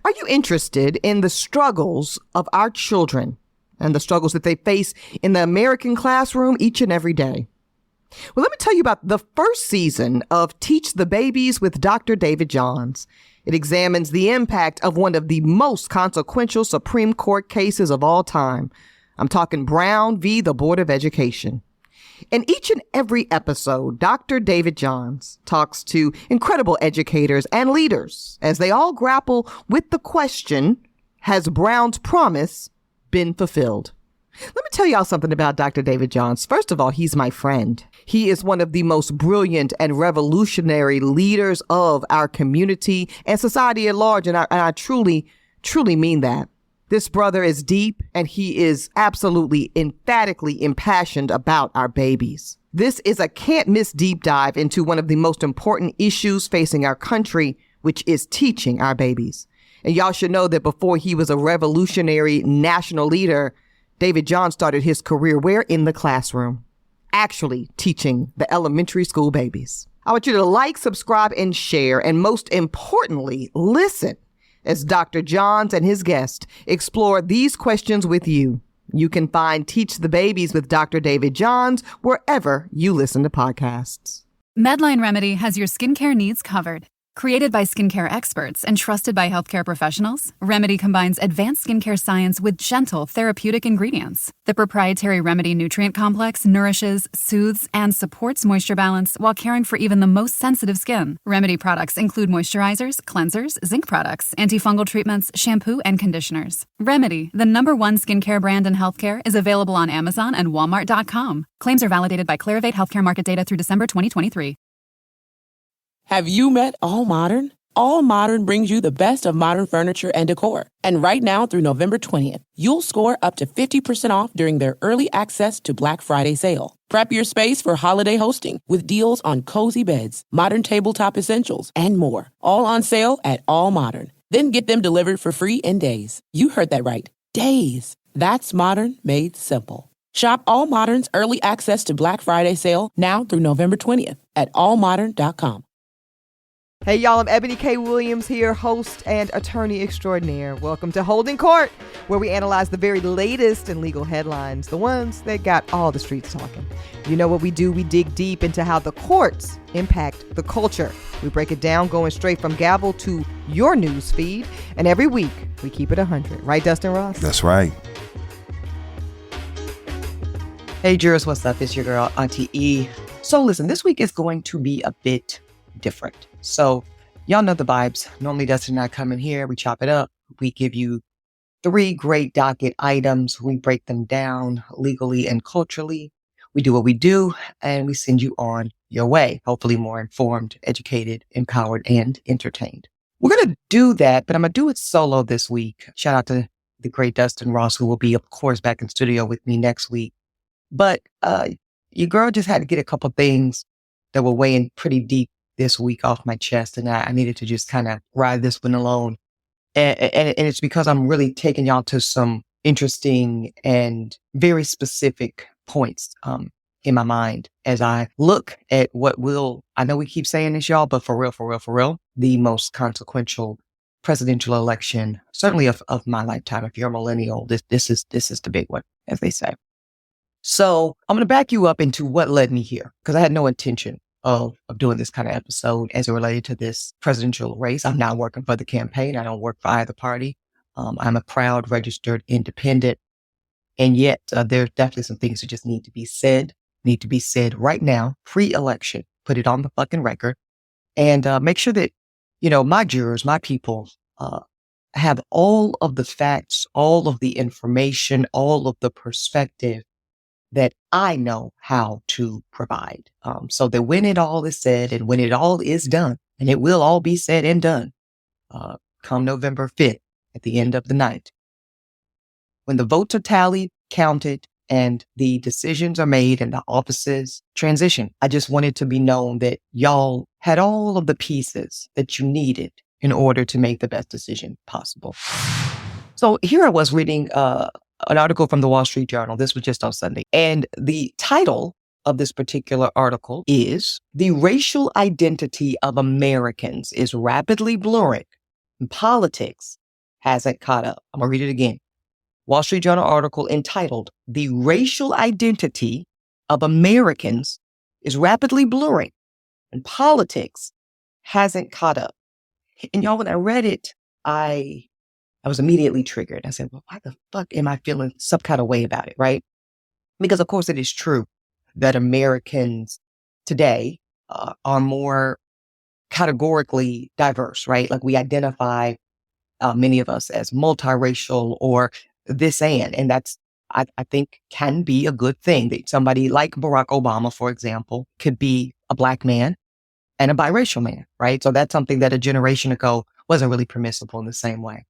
Are you interested in the struggles of our children and the struggles that they face in the American classroom each and every day? Well, let me tell you about the first season of Teach the Babies with Dr. David Johns. It examines the impact of one of the most consequential Supreme Court cases of all time. I'm talking Brown v. the Board of Education. In each and every episode, Dr. David Johns talks to incredible educators and leaders as they all grapple with the question, has Brown's promise been fulfilled? Let me tell y'all something about Dr. David Johns. First of all, he's my friend. He is one of the most brilliant and revolutionary leaders of our community and society at large, and I truly, truly mean that. This brother is deep, and he is absolutely emphatically impassioned about our babies. This is a can't-miss deep dive into one of the most important issues facing our country, which is teaching our babies. And y'all should know that before he was a revolutionary national leader, David Johns started his career where? In the classroom, actually teaching the elementary school babies. I want you to like, subscribe, and share, and most importantly, listen as Dr. Johns and his guest explore these questions with you. You can find Teach the Babies with Dr. David Johns wherever you listen to podcasts. Medline Remedy has your skincare needs covered. Created by skincare experts and trusted by healthcare professionals, Remedy combines advanced skincare science with gentle therapeutic ingredients. The proprietary Remedy nutrient complex nourishes, soothes, and supports moisture balance while caring for even the most sensitive skin. Remedy products include moisturizers, cleansers, zinc products, antifungal treatments, shampoo, and conditioners. Remedy, the #1 skincare brand in healthcare, is available on Amazon and Walmart.com. Claims are validated by Clarivate Healthcare market data through December 2023. Have you met All Modern? All Modern brings you the best of modern furniture and decor. And right now through November 20th, you'll score up to 50% off during their early access to Black Friday sale. Prep your space for holiday hosting with deals on cozy beds, modern tabletop essentials, and more. All on sale at All Modern. Then get them delivered for free in days. You heard that right. Days. That's modern made simple. Shop All Modern's early access to Black Friday sale now through November 20th at allmodern.com. Hey y'all, I'm Eboni K. Williams here, host and attorney extraordinaire. Welcome to Holding Court, where we analyze the very latest in legal headlines, the ones that got all the streets talking. You know what we do? We dig deep into how the courts impact the culture. We break it down, going straight from gavel to your news feed. And every week, we keep it 100. Right, Dustin Ross? That's right. Hey, jurors, what's up? It's your girl, Auntie E. So listen, this week is going to be a bit different. So y'all know the vibes. Normally Dustin and I come in here, we chop it up. We give you 3 great docket items. We break them down legally and culturally. We do what we do, and we send you on your way, hopefully more informed, educated, empowered, and entertained. We're going to do that, but I'm going to do it solo this week. Shout out to the great Dustin Ross, who will be, of course, back in studio with me next week. But your girl just had to get a couple things that were weighing pretty deep this week off my chest, and I needed to just kind of ride this one alone. And it's because I'm really taking y'all to some interesting and very specific points in my mind as I look at what will, I know we keep saying this, y'all, but for real, the most consequential presidential election, certainly of my lifetime. If you're a millennial, this is the big one, as they say. So I'm going to back you up into what led me here, because I had no intention of doing this kind of episode as it related to this presidential race. I'm not working for the campaign. I don't work for either party. I'm a proud registered independent. And yet there's definitely some things that just need to be said right now, pre-election. Put it on the fucking record and make sure that, you know, my jurors, my people have all of the facts, all of the information, all of the perspective that I know how to provide, so that when it all is said and when it all is done, and it will all be said and done, come November 5th at the end of the night, when the votes are tallied, counted, and the decisions are made and the offices transition, I just wanted to be known that y'all had all of the pieces that you needed in order to make the best decision possible. So here I was reading an article from the Wall Street Journal. This was just on Sunday. And the title of this particular article is "The Racial Identity of Americans is Rapidly Blurring in Politics hasn't caught up. I'm going to read it again. Wall Street Journal article entitled, "The Racial Identity of Americans is Rapidly Blurring and Politics Hasn't Caught Up." And y'all, when I read it, I was immediately triggered. I said, well, why the fuck am I feeling some kind of way about it, right? Because of course it is true that Americans today are more categorically diverse, right? Like we identify, many of us, as multiracial or this and that's, I think can be a good thing. That somebody like Barack Obama, for example, could be a Black man and a biracial man, right? So that's something that a generation ago wasn't really permissible in the same way.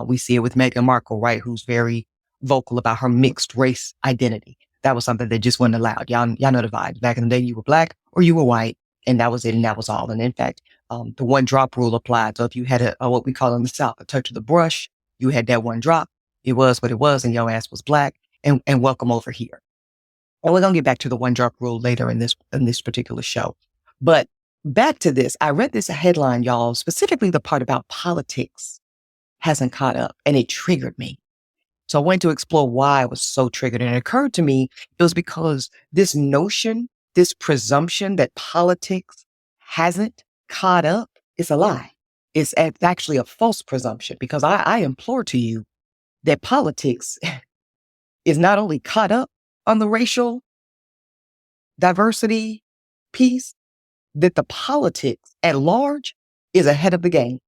We see it with Meghan Markle, right? Who's very vocal about her mixed race identity. That was something that just wasn't allowed. Y'all know the vibes. Back in the day, you were Black or you were white, and that was it, and that was all. And in fact, the one drop rule applied. So if you had a what we call in the South, a touch of the brush, you had that one drop. It was what it was, and your ass was Black, and welcome over here. And we're gonna get back to the one drop rule later in this particular show. But back to this, I read this headline, y'all, specifically the part about politics hasn't caught up, and it triggered me. So I went to explore why I was so triggered. And it occurred to me it was because this notion, this presumption that politics hasn't caught up is a lie. It's actually a false presumption, because I implore to you that politics is not only caught up on the racial diversity piece, that the politics at large is ahead of the game,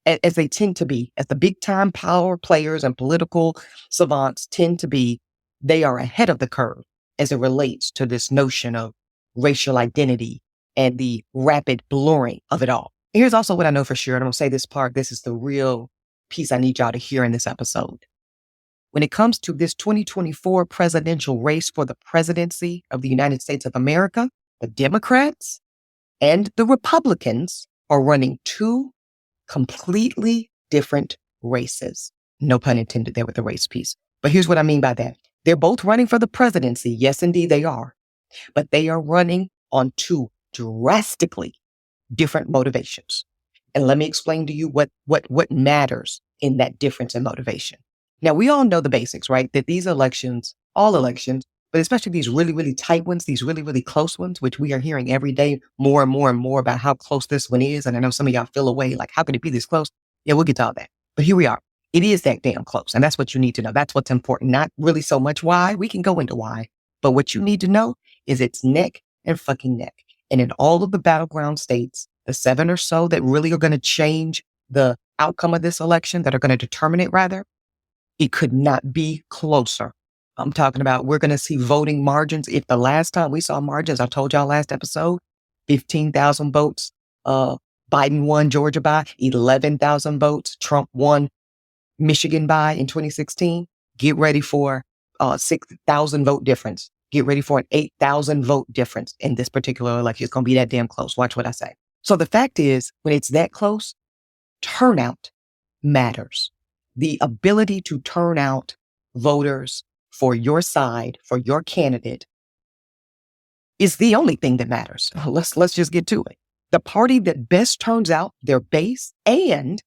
as they tend to be, as the big time power players and political savants tend to be. They are ahead of the curve as it relates to this notion of racial identity and the rapid blurring of it all. Here's also what I know for sure, and I'm going to say this part. This is the real piece I need y'all to hear in this episode. When it comes to this 2024 presidential race for the presidency of the United States of America, the Democrats and the Republicans are running two completely different races. No pun intended there with the race piece. But here's what I mean by that. They're both running for the presidency. Yes, indeed they are. But they are running on two drastically different motivations. And let me explain to you what matters in that difference in motivation. Now, we all know the basics, right? That these elections, all elections, but especially these really, really tight ones, these really, really close ones, which we are hearing every day more and more and more about how close this one is. And I know some of y'all feel away, like, how could it be this close? Yeah, we'll get to all that. But here we are. It is that damn close. And that's what you need to know. That's what's important. Not really so much why. We can go into why. But what you need to know is it's neck and fucking neck. And in all of the battleground states, the 7 or so that really are going to change the outcome of this election, that are going to determine it rather, it could not be closer. I'm talking about, we're going to see voting margins. If the last time we saw margins, I told y'all last episode, 15,000 votes, Biden won Georgia by, 11,000 votes, Trump won Michigan by in 2016. Get ready for 6,000 vote difference. Get ready for an 8,000 vote difference in this particular election. It's going to be that damn close. Watch what I say. So the fact is, when it's that close, turnout matters. The ability to turn out voters for your side, for your candidate, is the only thing that matters. Let's just get to it. The party that best turns out their base, and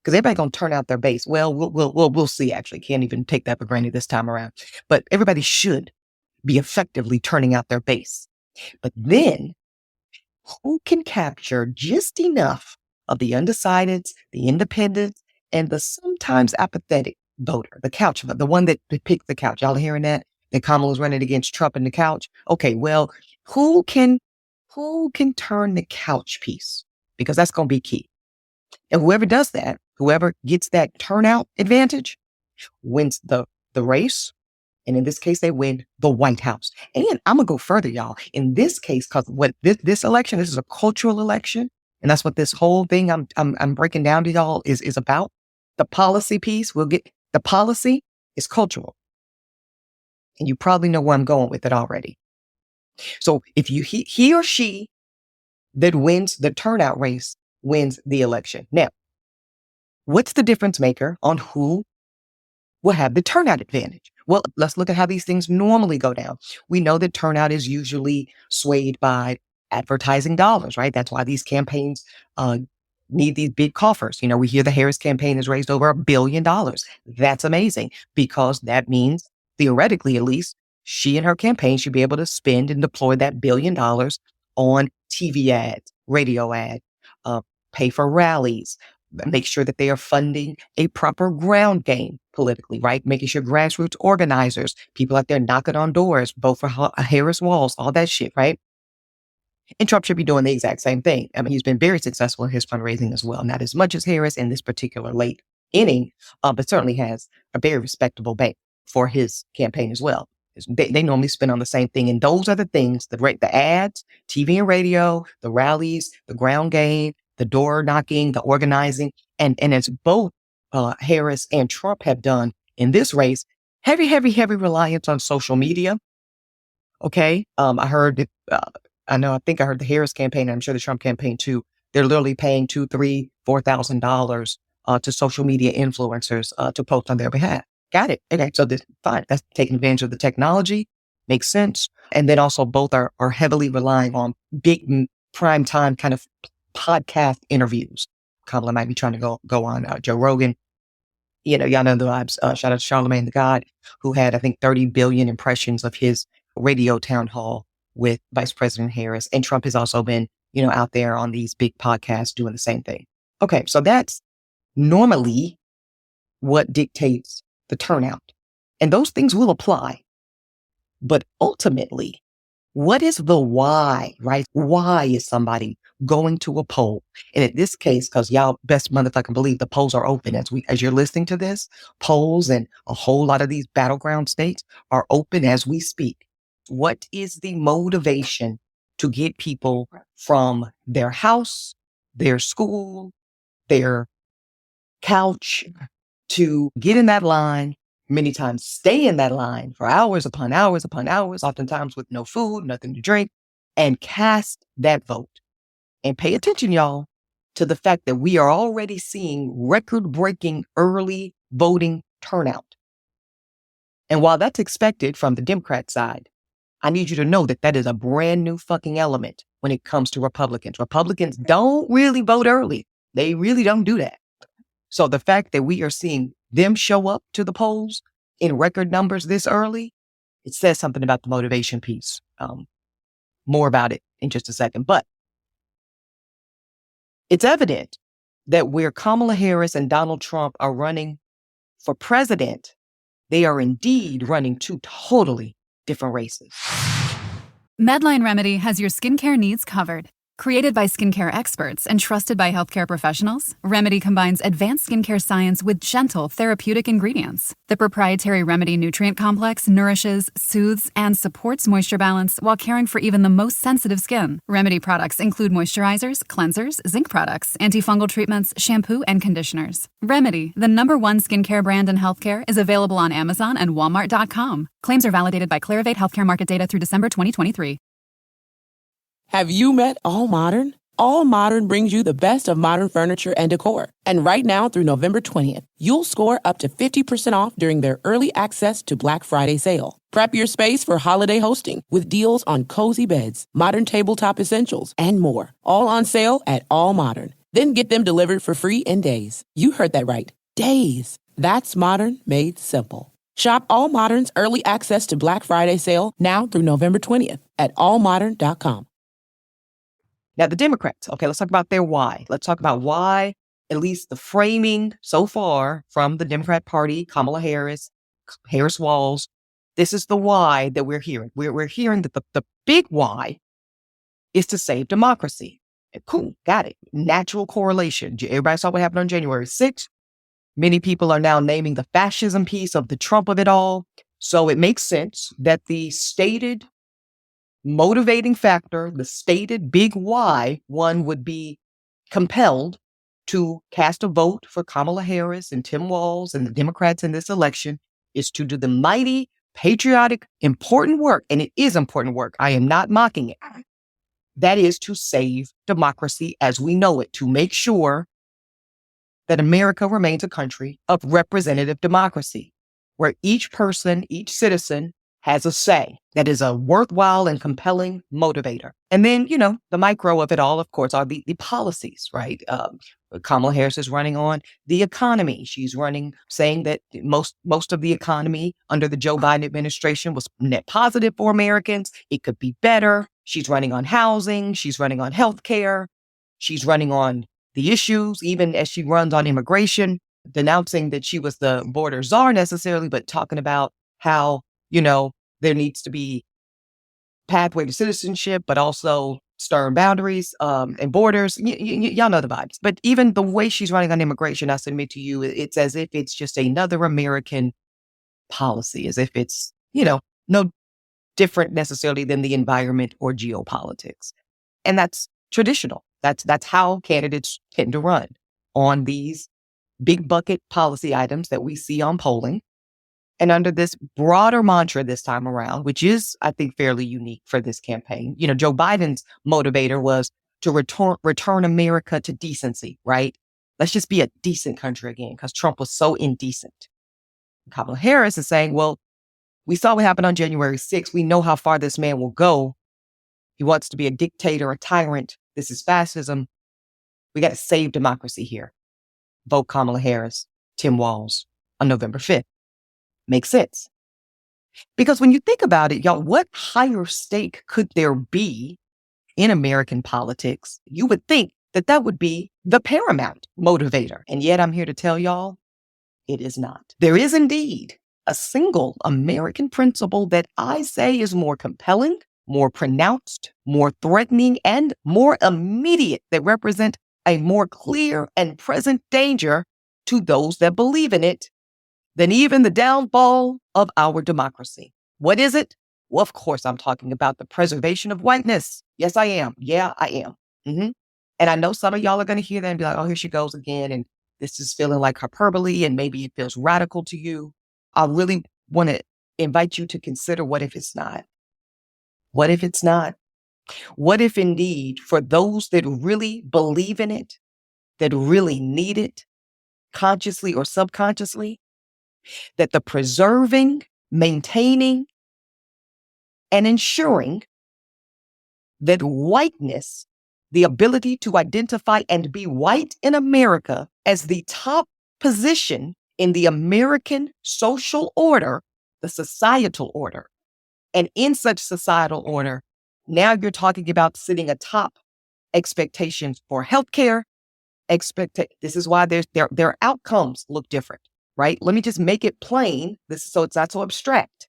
because everybody gonna turn out their base. Well, we'll see. Actually, can't even take that for granted this time around. But everybody should be effectively turning out their base. But then, who can capture just enough of the undecideds, the independents, and the sometimes apathetic voter, the couch, the one that picked the couch? Y'all hearing that? That Kamala's running against Trump in the couch. Okay, well, who can turn the couch piece? Because that's going to be key. And whoever does that, whoever gets that turnout advantage, wins the race. And in this case, they win the White House. And I'm going to go further, y'all. In this case, because what this election, this is a cultural election. And that's what this whole thing I'm breaking down to y'all is about. The policy piece, the policy is cultural. And you probably know where I'm going with it already. So if you he or she that wins the turnout race wins the election. Now, what's the difference maker on who will have the turnout advantage? Well, let's look at how these things normally go down. We know that turnout is usually swayed by advertising dollars, right? That's why these campaigns need these big coffers. We hear the Harris campaign has raised over $1 billion. That's amazing, because that means, theoretically at least, she and her campaign should be able to spend and deploy that $1 billion on TV ads, radio ads, pay for rallies, make sure that they are funding a proper ground game politically, right? Making sure grassroots organizers, people out there knocking on doors, vote for Harris walls, all that shit, right? And Trump should be doing the exact same thing. I mean, he's been very successful in his fundraising as well. Not as much as Harris in this particular late inning, but certainly has a very respectable bank for his campaign as well. They normally spend on the same thing. And those are the things, the ads, TV and radio, the rallies, the ground game, the door knocking, the organizing. And as both Harris and Trump have done in this race, heavy reliance on social media. Okay. I heard it, I think I heard the Harris campaign, and I'm sure the Trump campaign too. They're literally paying $2,000, $3,000, $4,000 to social media influencers to post on their behalf. Got it. Okay, so this fine. That's taking advantage of the technology. Makes sense. And then also both are heavily relying on big prime time kind of podcast interviews. Kamala might be trying to go on Joe Rogan. Y'all know the vibes. Shout out to Charlamagne the God, who had, I think, 30 billion impressions of his radio town hall with Vice President Harris. And Trump has also been, out there on these big podcasts doing the same thing. Okay, so that's normally what dictates the turnout. And those things will apply. But ultimately, what is the why, right? Why is somebody going to a poll? And in this case, because y'all best motherfucking believe the polls are open as you're listening to this, polls and a whole lot of these battleground states are open as we speak. What is the motivation to get people from their house, their school, their couch, to get in that line, many times stay in that line for hours upon hours upon hours, oftentimes with no food, nothing to drink, and cast that vote? And pay attention, y'all, to the fact that we are already seeing record-breaking early voting turnout. And while that's expected from the Democrat side, I need you to know that is a brand new fucking element when it comes to Republicans. Republicans don't really vote early. They really don't do that. So the fact that we are seeing them show up to the polls in record numbers this early, it says something about the motivation piece. More about it in just a second. But it's evident that where Kamala Harris and Donald Trump are running for president, they are indeed running two totally different races. Medline Remedy has your skincare needs covered. Created by skincare experts and trusted by healthcare professionals, Remedy combines advanced skincare science with gentle, therapeutic ingredients. The proprietary Remedy nutrient complex nourishes, soothes, and supports moisture balance while caring for even the most sensitive skin. Remedy products include moisturizers, cleansers, zinc products, antifungal treatments, shampoo, and conditioners. Remedy, the #1 skincare brand in healthcare, is available on Amazon and Walmart.com. Claims are validated by Clarivate Healthcare market data through December 2023. Have you met All Modern? All Modern brings you the best of modern furniture and decor. And right now through November 20th, you'll score up to 50% off during their early access to Black Friday sale. Prep your space for holiday hosting with deals on cozy beds, modern tabletop essentials, and more. All on sale at All Modern. Then get them delivered for free in days. You heard that right. Days. That's modern made simple. Shop All Modern's early access to Black Friday sale now through November 20th at allmodern.com. Now, the Democrats, okay, let's talk about their why. Let's talk about why, at least the framing so far from the Democrat Party, Kamala Harris, Harris Walls, this is the why that we're hearing. We're hearing that the big why is to save democracy. Cool, got it. Natural correlation. Everybody saw what happened on January 6th. Many people are now naming the fascism piece of the Trump of it all. So it makes sense that the stated motivating factor, the stated big why one would be compelled to cast a vote for Kamala Harris and Tim Walz and the Democrats in this election is to do the mighty, patriotic, important work. And it is important work. I am not mocking it. That is to save democracy as we know it, to make sure that America remains a country of representative democracy, where each person, each citizen has a say that is a worthwhile and compelling motivator. And then, the micro of it all, of course, are the policies, right? Kamala Harris is running on the economy. She's running, saying that most of the economy under the Joe Biden administration was net positive for Americans. It could be better. She's running on housing. She's running on healthcare. She's running on the issues, even as she runs on immigration, denouncing that she was the border czar necessarily, but talking about how, there needs to be pathway to citizenship, but also stern boundaries and borders. Y'all know the vibes. But even the way she's running on immigration, I submit to you, it's as if it's just another American policy, as if it's, no different necessarily than the environment or geopolitics. And that's traditional. That's how candidates tend to run on these big bucket policy items that we see on polling. And under this broader mantra this time around, which is, I think, fairly unique for this campaign, Joe Biden's motivator was to return America to decency, right? Let's just be a decent country again, because Trump was so indecent. Kamala Harris is saying, well, we saw what happened on January 6th. We know how far this man will go. He wants to be a dictator, a tyrant. This is fascism. We got to save democracy here. Vote Kamala Harris, Tim Walz on November 5th. Makes sense. Because when you think about it, y'all, what higher stake could there be in American politics? You would think that would be the paramount motivator. And yet I'm here to tell y'all, it is not. There is indeed a single American principle that I say is more compelling, more pronounced, more threatening, and more immediate, that represent a more clear and present danger to those that believe in it than even the downfall of our democracy. What is it? Well, of course, I'm talking about the preservation of whiteness. Yes, I am. Yeah, I am. And I know some of y'all are going to hear that and be like, oh, here she goes again. And this is feeling like hyperbole, and maybe it feels radical to you. I really want to invite you to consider, what if it's not? What if it's not? What if indeed, for those that really believe in it, that really need it, consciously or subconsciously, that the preserving, maintaining, and ensuring that whiteness, the ability to identify and be white in America as the top position in the American social order, the societal order, and in such societal order, now you're talking about sitting atop expectations for healthcare. This is why their outcomes look different. Right? Let me just make it plain, so it's not so abstract.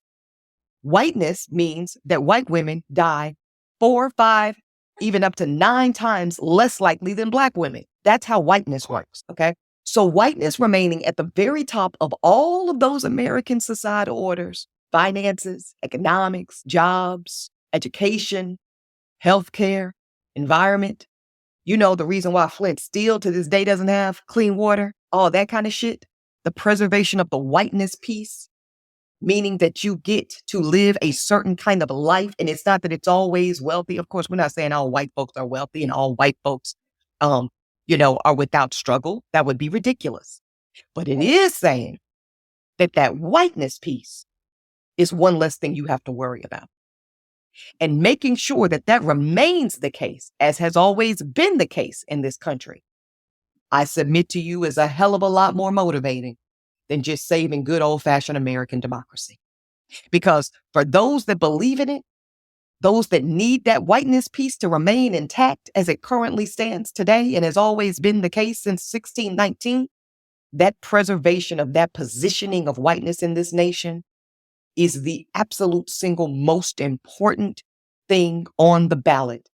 Whiteness means that white women die 4, 5, even up to 9 times less likely than Black women. That's how whiteness works, okay? So whiteness remaining at the very top of all of those American societal orders, finances, economics, jobs, education, healthcare, environment. The reason why Flint still to this day doesn't have clean water, all that kind of shit. The preservation of the whiteness piece, meaning that you get to live a certain kind of life. And it's not that it's always wealthy. Of course, we're not saying all white folks are wealthy and all white folks, are without struggle. That would be ridiculous. But it is saying that whiteness piece is one less thing you have to worry about. And making sure that remains the case, as has always been the case in this country, I submit to you, is a hell of a lot more motivating than just saving good old-fashioned American democracy. Because for those that believe in it, those that need that whiteness piece to remain intact as it currently stands today and has always been the case since 1619, that preservation of that positioning of whiteness in this nation is the absolute single most important thing on the ballot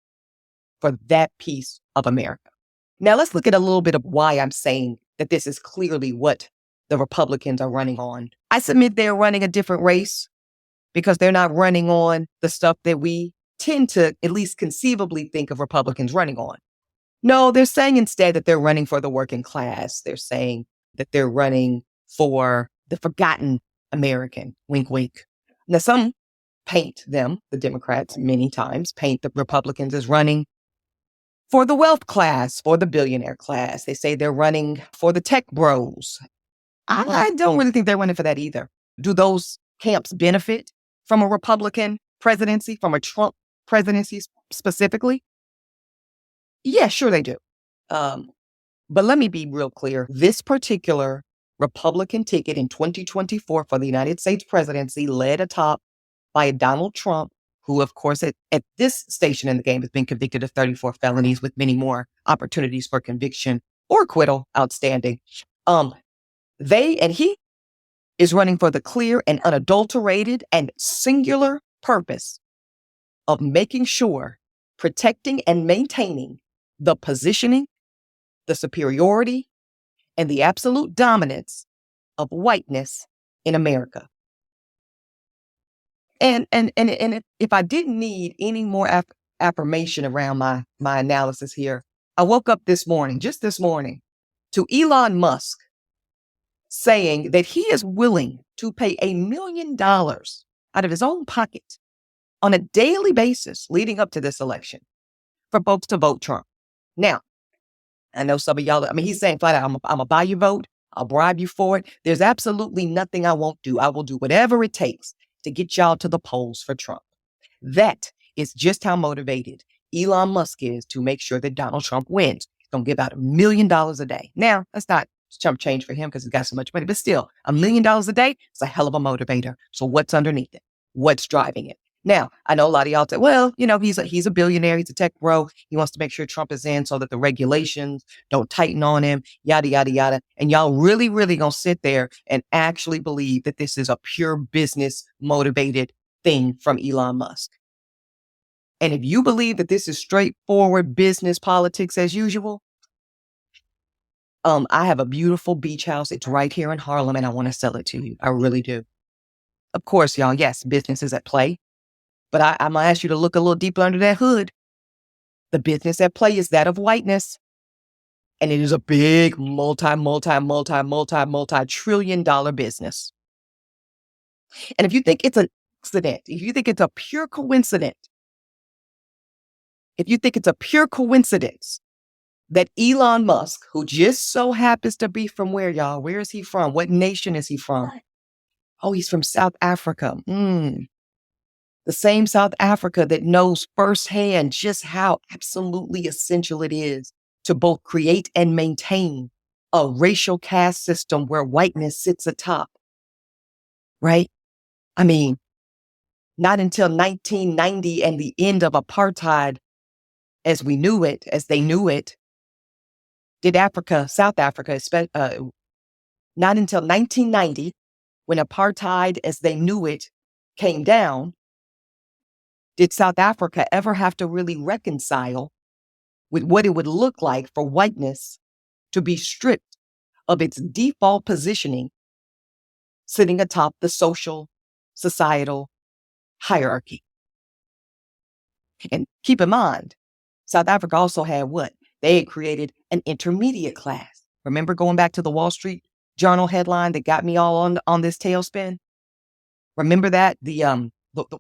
for that piece of America. Now, let's look at a little bit of why I'm saying that this is clearly what the Republicans are running on. I submit they're running a different race because they're not running on the stuff that we tend to at least conceivably think of Republicans running on. No, they're saying instead that they're running for the working class. They're saying that they're running for the forgotten American. Wink, wink. Now, some paint them, the Democrats, many times paint the Republicans as running for the wealth class, for the billionaire class. They say they're running for the tech bros. I don't really think they're running for that either. Do those camps benefit from a Republican presidency, from a Trump presidency specifically? Yeah, sure they do. But let me be real clear. This particular Republican ticket in 2024 for the United States presidency led atop by Donald Trump, who, of course, at this station in the game has been convicted of 34 felonies with many more opportunities for conviction or acquittal outstanding. He is running for the clear and unadulterated and singular purpose of making sure, protecting and maintaining the positioning, the superiority, and the absolute dominance of whiteness in America. And if I didn't need any more affirmation around my analysis here, I woke up just this morning, to Elon Musk saying that he is willing to pay $1 million out of his own pocket on a daily basis leading up to this election for folks to vote Trump. Now, I know some of y'all, he's saying flat out, I'm going to buy your vote. I'll bribe you for it. There's absolutely nothing I won't do. I will do whatever it takes to get y'all to the polls for Trump. That is just how motivated Elon Musk is to make sure that Donald Trump wins. He's going to give out $1 million a day. Now, that's not chump change for him because he's got so much money, but still, $1 million a day is a hell of a motivator. So what's underneath it? What's driving it? Now, I know a lot of y'all say, well, he's a billionaire. He's a tech bro. He wants to make sure Trump is in so that the regulations don't tighten on him, yada, yada, yada. And y'all really, really going to sit there and actually believe that this is a pure business motivated thing from Elon Musk. And if you believe that this is straightforward business politics as usual, I have a beautiful beach house. It's right here in Harlem and I want to sell it to you. I really do. Of course, y'all, yes, business is at play. But I'm going to ask you to look a little deeper under that hood. The business at play is that of whiteness. And it is a big multi-trillion-dollar business. And if you think it's an accident, if you think it's a pure coincidence that Elon Musk, who just so happens to be from where, y'all? Where is he from? What nation is he from? Oh, he's from South Africa. The same South Africa that knows firsthand just how absolutely essential it is to both create and maintain a racial caste system where whiteness sits atop, right? Not until 1990 and the end of apartheid as they knew it, did South Africa, not until 1990, when apartheid as they knew it came down, did South Africa ever have to really reconcile with what it would look like for whiteness to be stripped of its default positioning, sitting atop the social, societal hierarchy? And keep in mind, South Africa also had what? They had created an intermediate class. Remember going back to the Wall Street Journal headline that got me all on this tailspin? Remember that? The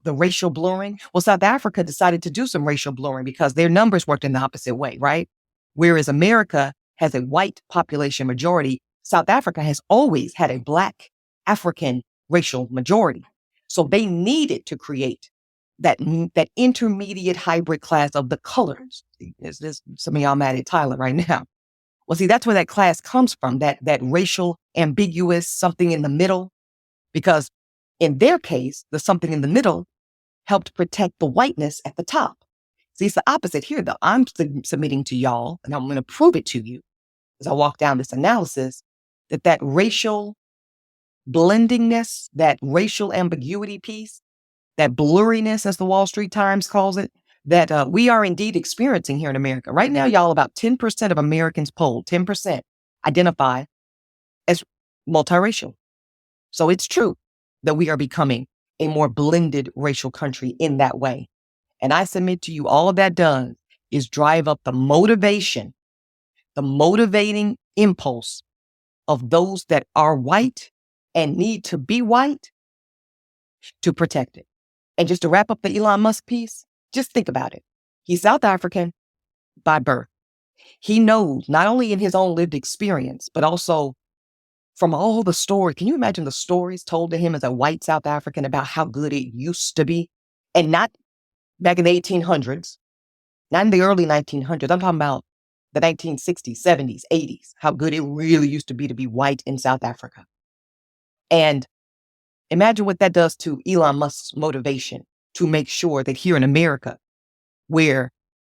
racial blurring? Well, South Africa decided to do some racial blurring because their numbers worked in the opposite way, right? Whereas America has a white population majority, South Africa has always had a Black African racial majority. So they needed to create that intermediate hybrid class of the colors. There's some of y'all mad at Tyler right now. Well, see, that's where that class comes from, that racial ambiguous something in the middle, because in their case, the something in the middle helped protect the whiteness at the top. See, it's the opposite here, though. I'm submitting to y'all, and I'm going to prove it to you as I walk down this analysis, that racial blendingness, that racial ambiguity piece, that blurriness, as the Wall Street Times calls it, that we are indeed experiencing here in America. Right now, y'all, about 10% of Americans polled, 10% identify as multiracial. So it's true that we are becoming a more blended racial country in that way. And I submit to you, all of that does is drive up the motivation, the motivating impulse of those that are white and need to be white to protect it. And just to wrap up the Elon Musk piece, just think about it. He's South African by birth. He knows not only in his own lived experience, but also from all the stories, can you imagine the stories told to him as a white South African about how good it used to be? And not back in the 1800s, not in the early 1900s. I'm talking about the 1960s, 70s, 80s, how good it really used to be white in South Africa. And imagine what that does to Elon Musk's motivation to make sure that here in America, where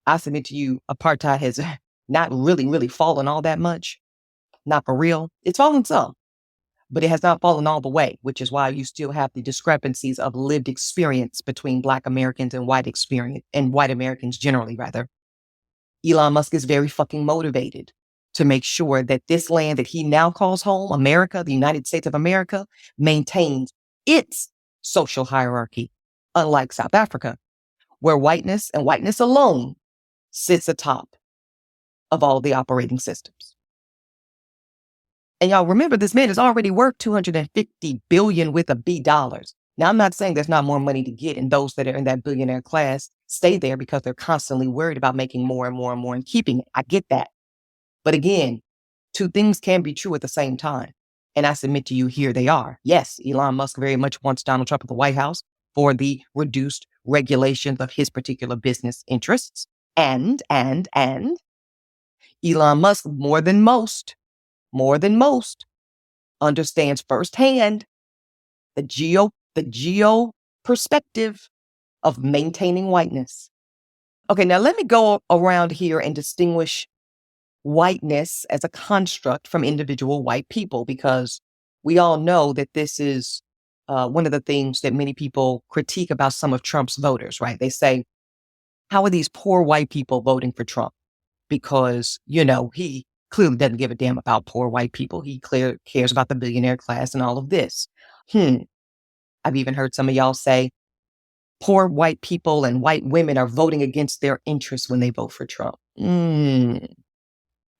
I submit to you, apartheid has not really fallen all that much. Not for real. It's fallen some, but it has not fallen all the way, which is why you still have the discrepancies of lived experience between Black Americans and white Americans generally, rather. Elon Musk is very fucking motivated to make sure that this land that he now calls home, America, the United States of America, maintains its social hierarchy, unlike South Africa, where whiteness and whiteness alone sits atop of all the operating systems. And y'all remember, this man is already worth $250 billion with a B dollars. Now, I'm not saying there's not more money to get, and those that are in that billionaire class stay there because they're constantly worried about making more and more and more and keeping it. I get that. But again, two things can be true at the same time. And I submit to you, here they are. Yes, Elon Musk very much wants Donald Trump at the White House for the reduced regulations of his particular business interests. And Elon Musk, more than most, understands firsthand the geo perspective of maintaining whiteness. Okay, now let me go around here and distinguish whiteness as a construct from individual white people, because we all know that this is one of the things that many people critique about some of Trump's voters, right? They say, how are these poor white people voting for Trump? Because, he clearly doesn't give a damn about poor white people. He clearly cares about the billionaire class and all of this. I've even heard some of y'all say poor white people and white women are voting against their interests when they vote for Trump.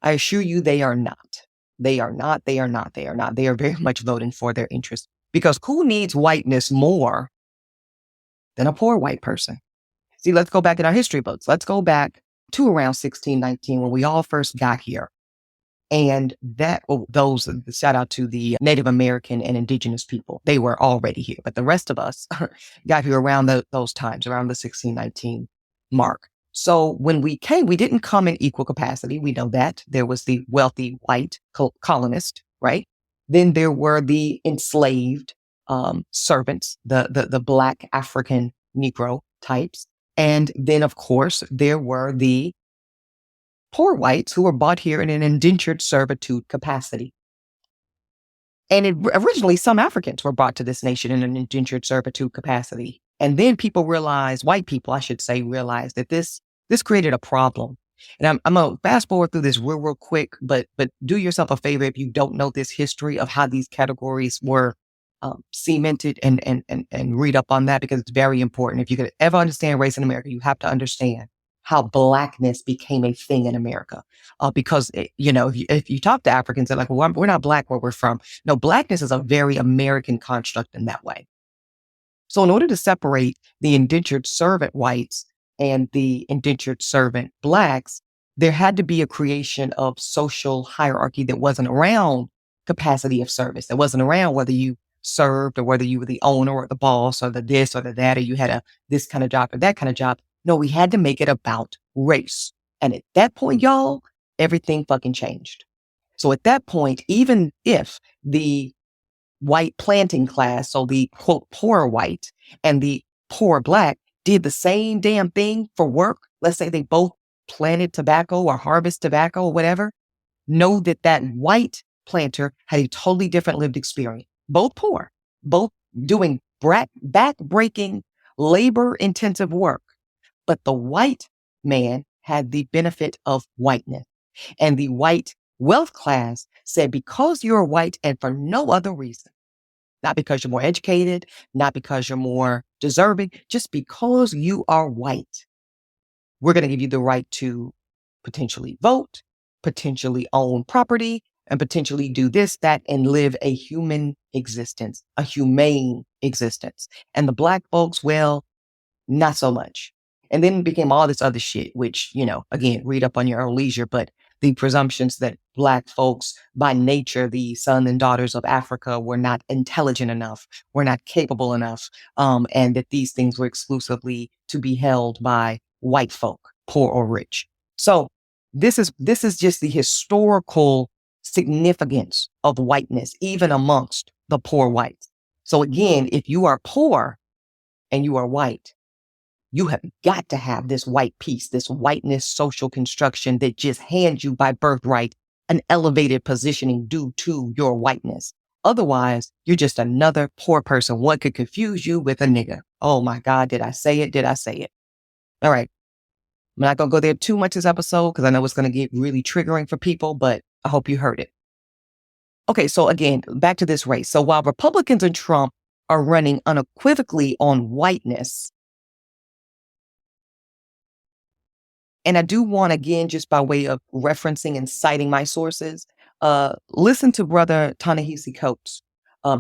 I assure you they are not. They are not. They are very much voting for their interests, because who needs whiteness more than a poor white person? See, let's go back in our history books. Let's go back to around 1619 when we all first got here. And shout out to the Native American and indigenous people. They were already here, but the rest of us got here around those times, around the 1619 mark. So when we came, we didn't come in equal capacity. We know that. There was the wealthy white colonist, right? Then there were the enslaved servants, the Black African Negro types. And then, of course, there were the poor whites who were bought here in an indentured servitude capacity. And originally, some Africans were brought to this nation in an indentured servitude capacity. And then white people, I should say, realized that this created a problem. And I'm going to fast forward through this real quick, but do yourself a favor if you don't know this history of how these categories were cemented, and read up on that, because it's very important. If you could ever understand race in America, you have to understand how Blackness became a thing in America. Because, if you talk to Africans, they're like, well, we're not Black where we're from. No, Blackness is a very American construct in that way. So in order to separate the indentured servant whites and the indentured servant Blacks, there had to be a creation of social hierarchy that wasn't around capacity of service. That wasn't around whether you served or whether you were the owner or the boss or the this or the that, or you had this kind of job or that kind of job. No, we had to make it about race. And at that point, y'all, everything fucking changed. So at that point, even if the white planting class, so the quote poor white and the poor Black, did the same damn thing for work, let's say they both planted tobacco or harvest tobacco or whatever, know that white planter had a totally different lived experience. Both poor, both doing back-breaking, labor-intensive work. But the white man had the benefit of whiteness. And the white wealth class said, because you're white and for no other reason, not because you're more educated, not because you're more deserving, just because you are white, we're going to give you the right to potentially vote, potentially own property, and potentially do this, that, and live a human existence, a humane existence. And the Black folks, well, not so much. And then it became all this other shit, which, again, read up on your own leisure. But the presumptions that Black folks, by nature, the sons and daughters of Africa, were not intelligent enough, were not capable enough, and that these things were exclusively to be held by white folk, poor or rich. So this is just the historical significance of whiteness, even amongst the poor whites. So again, if you are poor and you are white, you have got to have this white piece, this whiteness social construction that just hands you by birthright an elevated positioning due to your whiteness. Otherwise, you're just another poor person. What could confuse you with a nigga? Oh my God, did I say it? Did I say it? All right. I'm not going to go there too much this episode because I know it's going to get really triggering for people, but I hope you heard it. Okay, so again, back to this race. So while Republicans and Trump are running unequivocally on whiteness, and I do want, again, just by way of referencing and citing my sources, listen to Brother Ta-Nehisi Coates.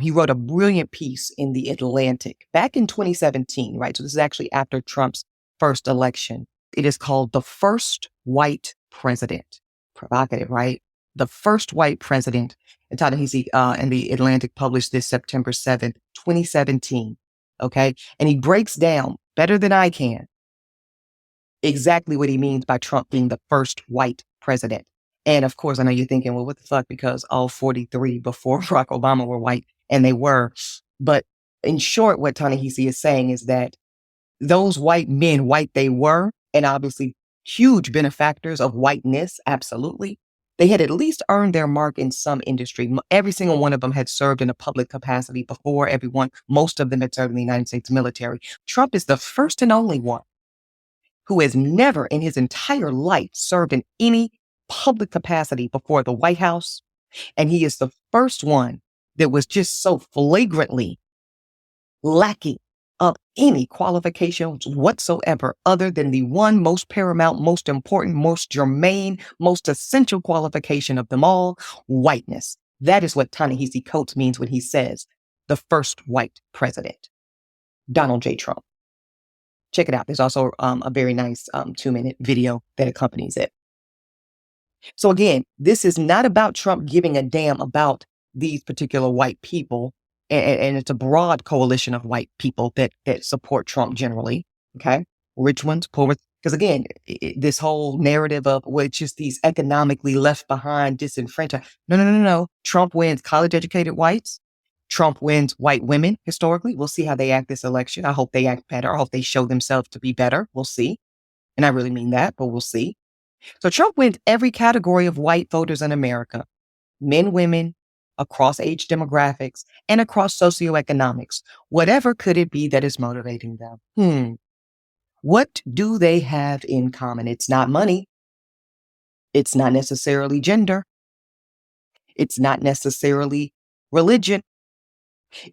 He wrote a brilliant piece in The Atlantic back in 2017, right? So this is actually after Trump's first election. It is called The First White President. Provocative, right? The First White President. And Ta-Nehisi and The Atlantic published this September 7th, 2017. Okay? And he breaks down better than I can exactly what he means by Trump being the first white president. And of course, I know you're thinking, well, what the fuck? Because all 43 before Barack Obama were white, and they were. But in short, what Ta-Nehisi is saying is that those white men, white they were, and obviously huge benefactors of whiteness, absolutely, they had at least earned their mark in some industry. Every single one of them had served in a public capacity before. Most of them had served in the United States military. Trump is the first and only one who has never in his entire life served in any public capacity before the White House. And he is the first one that was just so flagrantly lacking of any qualifications whatsoever other than the one most paramount, most important, most germane, most essential qualification of them all, whiteness. That is what Ta-Nehisi Coates means when he says the first white president, Donald J. Trump. Check it out. There's also a very nice 2-minute video that accompanies it. So again, this is not about Trump giving a damn about these particular white people. And it's a broad coalition of white people that support Trump generally. Okay. Rich ones, poor ones. Because again, this whole narrative of, well, it's just these economically left behind, disenfranchised. No. Trump wins college educated whites. Trump wins white women historically. We'll see how they act this election. I hope they act better. I hope they show themselves to be better. We'll see. And I really mean that, but we'll see. So Trump wins every category of white voters in America. Men, women, across age demographics, and across socioeconomics. Whatever could it be that is motivating them? What do they have in common? It's not money. It's not necessarily gender. It's not necessarily religion.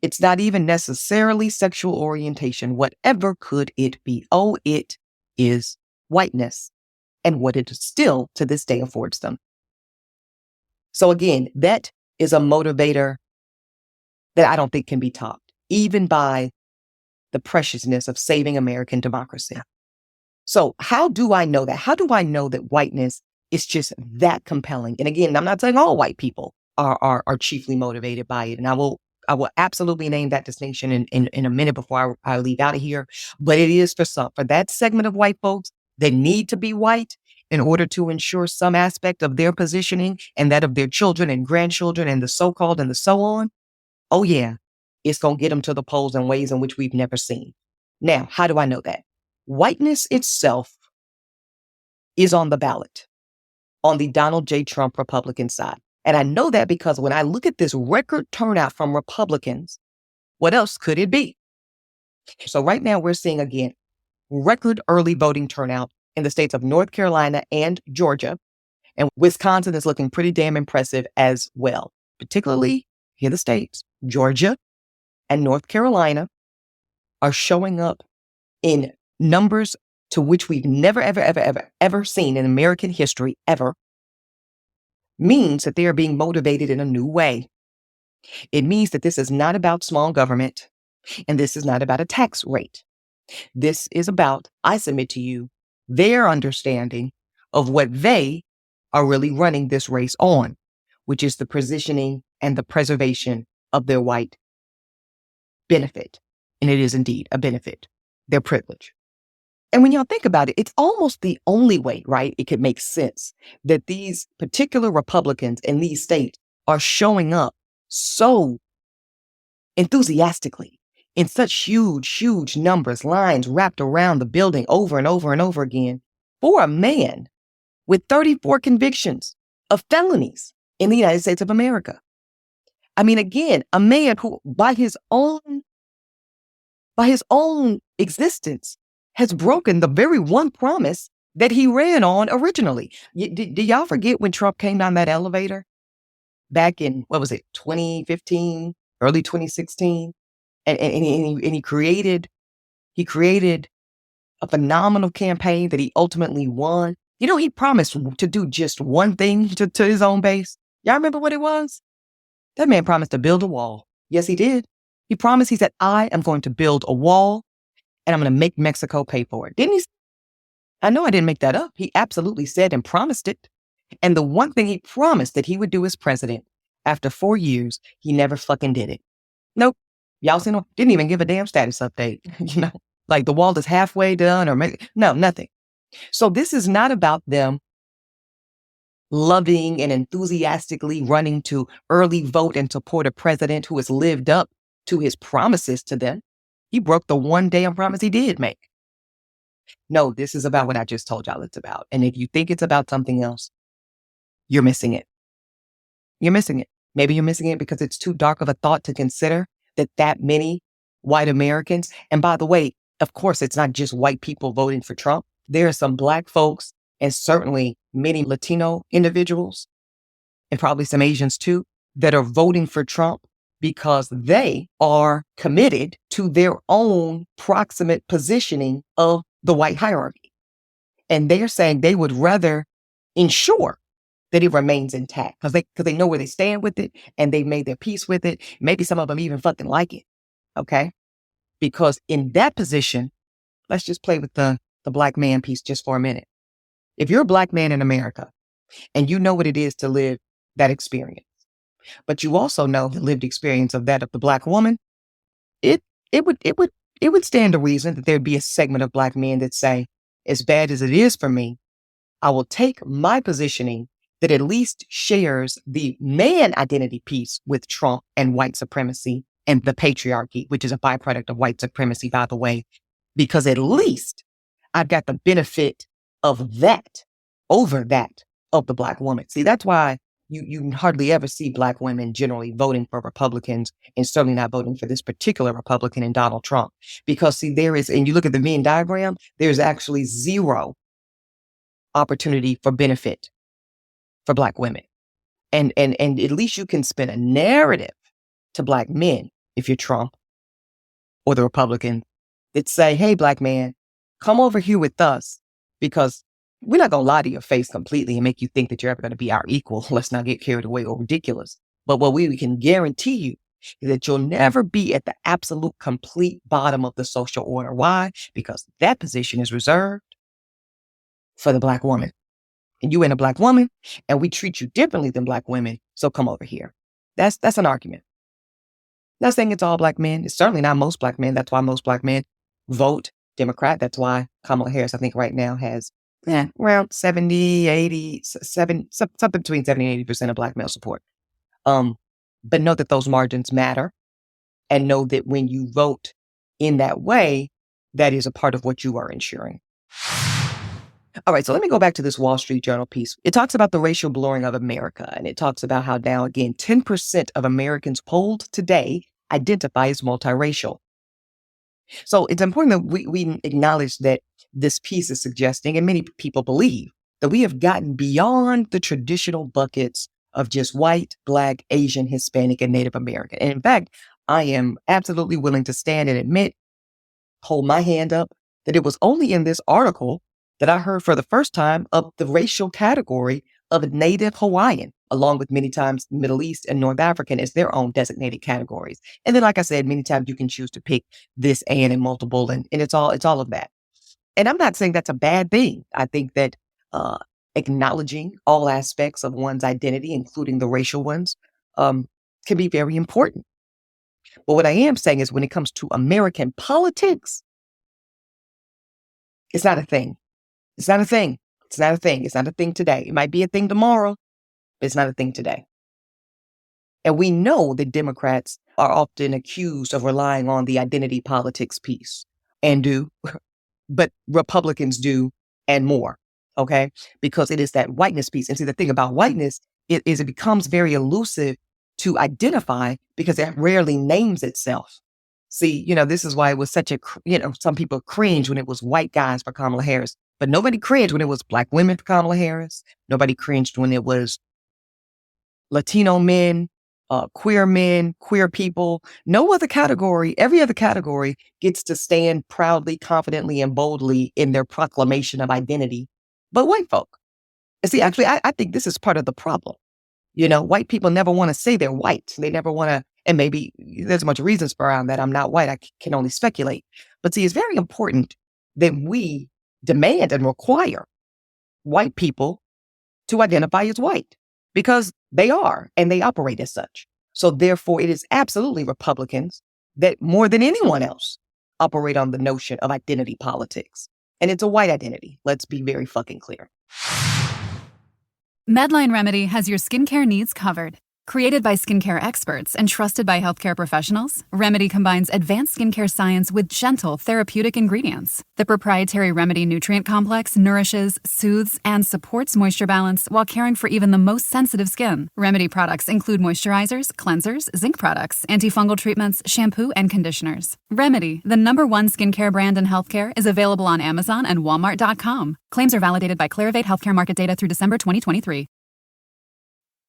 It's not even necessarily sexual orientation. Whatever could it be? Oh, it is whiteness and what it still to this day affords them. So again, that is a motivator that I don't think can be topped, even by the preciousness of saving American democracy. So how do I know that? How do I know that whiteness is just that compelling? And again, I'm not saying all white people are chiefly motivated by it. And I will absolutely name that distinction in a minute before I leave out of here. But it is for that segment of white folks that need to be white in order to ensure some aspect of their positioning and that of their children and grandchildren and the so-called and the so on. Oh yeah, it's going to get them to the polls in ways in which we've never seen. Now, how do I know that? Whiteness itself is on the ballot on the Donald J. Trump Republican side. And I know that because when I look at this record turnout from Republicans, what else could it be? So right now we're seeing, again, record early voting turnout in the states of North Carolina and Georgia. And Wisconsin is looking pretty damn impressive as well. Particularly here the states, Georgia and North Carolina are showing up in numbers to which we've never, ever seen in American history, ever. Means that they are being motivated in a new way. It means that this is not about small government, and this is not about a tax rate. This is about, I submit to you, their understanding of what they are really running this race on, which is the positioning and the preservation of their white benefit. And it is indeed a benefit, their privilege. And when y'all think about it, it's almost the only way, right? It could make sense that these particular Republicans in these states are showing up so enthusiastically in such huge numbers, lines wrapped around the building over and over and over again for a man with 34 convictions of felonies in the United States of America. I mean, again, a man who by his own existence has broken the very one promise that he ran on originally. Do y'all forget when Trump came down that elevator back in, 2015, early 2016? And he created a phenomenal campaign that he ultimately won. You know, he promised to do just one thing to his own base. Y'all remember what it was? That man promised to build a wall. Yes, he did. He promised, he said, I am going to build a wall and I'm going to make Mexico pay for it. Didn't he? I know I didn't make that up. He absolutely said and promised it. And the one thing he promised that he would do as president, after 4 years, he never fucking did it. Nope. Y'all seen him? Didn't even give a damn status update. Like the wall is halfway done or no, nothing. So this is not about them loving and enthusiastically running to early vote and support a president who has lived up to his promises to them. He broke the one damn promise he did make. No, this is about what I just told y'all it's about. And if you think it's about something else, you're missing it. You're missing it. Maybe you're missing it because it's too dark of a thought to consider that many white Americans, and by the way, of course, it's not just white people voting for Trump. There are some Black folks and certainly many Latino individuals and probably some Asians too that are voting for Trump because they are committed to their own proximate positioning of the white hierarchy. And they're saying they would rather ensure that it remains intact because they know where they stand with it and they've made their peace with it. Maybe some of them even fucking like it. Okay. Because in that position, let's just play with the Black man piece just for a minute. If you're a Black man in America and you know what it is to live that experience, but you also know the lived experience of that of the Black woman, it would stand to reason that there'd be a segment of Black men that say, as bad as it is for me, I will take my positioning that at least shares the man identity piece with Trump and white supremacy and the patriarchy, which is a byproduct of white supremacy, by the way, because at least I've got the benefit of that over that of the Black woman. See, that's why you hardly ever see Black women generally voting for Republicans and certainly not voting for this particular Republican in Donald Trump. Because see, there is, and you look at the Venn diagram, there's actually zero opportunity for benefit for Black women. And at least you can spin a narrative to Black men if you're Trump or the Republican that say, hey, Black man, come over here with us because we're not going to lie to your face completely and make you think that you're ever going to be our equal. Let's not get carried away or ridiculous. But what we can guarantee you is that you'll never be at the absolute complete bottom of the social order. Why? Because that position is reserved for the Black woman. And you ain't a Black woman, and we treat you differently than Black women. So come over here. That's an argument. Not saying it's all Black men. It's certainly not most Black men. That's why most Black men vote Democrat. That's why Kamala Harris, I think right now has around 70, 80, something between 70 and 80% of Black male support. But know that those margins matter and know that when you vote in that way, that is a part of what you are ensuring. All right, so let me go back to this Wall Street Journal piece. It talks about the racial blurring of America, and it talks about how now, again, 10% of Americans polled today identify as multiracial. So it's important that we acknowledge that this piece is suggesting, and many people believe, that we have gotten beyond the traditional buckets of just white, Black, Asian, Hispanic, and Native American. And in fact, I am absolutely willing to stand and admit, hold my hand up, that it was only in this article that I heard for the first time of the racial category of Native Hawaiian, along with many times Middle East and North African as their own designated categories. And then, like I said, many times you can choose to pick this and multiple, and it's all of that. And I'm not saying that's a bad thing. I think that acknowledging all aspects of one's identity, including the racial ones, can be very important. But what I am saying is when it comes to American politics, it's not a thing. It's not a thing. It's not a thing. It's not a thing today. It might be a thing tomorrow, but it's not a thing today. And we know that Democrats are often accused of relying on the identity politics piece and do, but Republicans do and more, okay? Because it is that whiteness piece. And see, the thing about whiteness it becomes very elusive to identify because it rarely names itself. See, this is why it was such a, some people cringe when it was white guys for Kamala Harris, but nobody cringed when it was black women for Kamala Harris. Nobody cringed when it was Latino men, queer people. No other category, every other category gets to stand proudly, confidently, and boldly in their proclamation of identity, but white folk. And see, actually, I think this is part of the problem. White people never want to say they're white. They never want to, and maybe there's much reasons around that. I'm not white. I can only speculate. But see, it's very important that we demand and require white people to identify as white because they are and they operate as such. So therefore, it is absolutely Republicans that more than anyone else operate on the notion of identity politics. And it's a white identity. Let's be very fucking clear. Medline Remedy has your skincare needs covered. Created by skincare experts and trusted by healthcare professionals, Remedy combines advanced skincare science with gentle, therapeutic ingredients. The proprietary Remedy nutrient complex nourishes, soothes, and supports moisture balance while caring for even the most sensitive skin. Remedy products include moisturizers, cleansers, zinc products, antifungal treatments, shampoo, and conditioners. Remedy, the #1 skincare brand in healthcare, is available on Amazon and Walmart.com. Claims are validated by Clarivate Healthcare Market data through December 2023.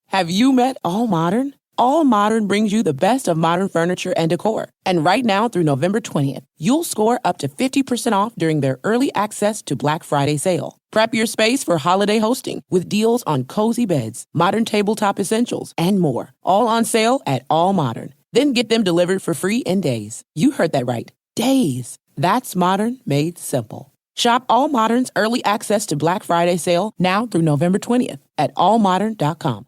Have you met All Modern? All Modern brings you the best of modern furniture and decor. And right now through November 20th, you'll score up to 50% off during their early access to Black Friday sale. Prep your space for holiday hosting with deals on cozy beds, modern tabletop essentials, and more. All on sale at All Modern. Then get them delivered for free in days. You heard that right. Days. That's modern made simple. Shop All Modern's early access to Black Friday sale now through November 20th at allmodern.com.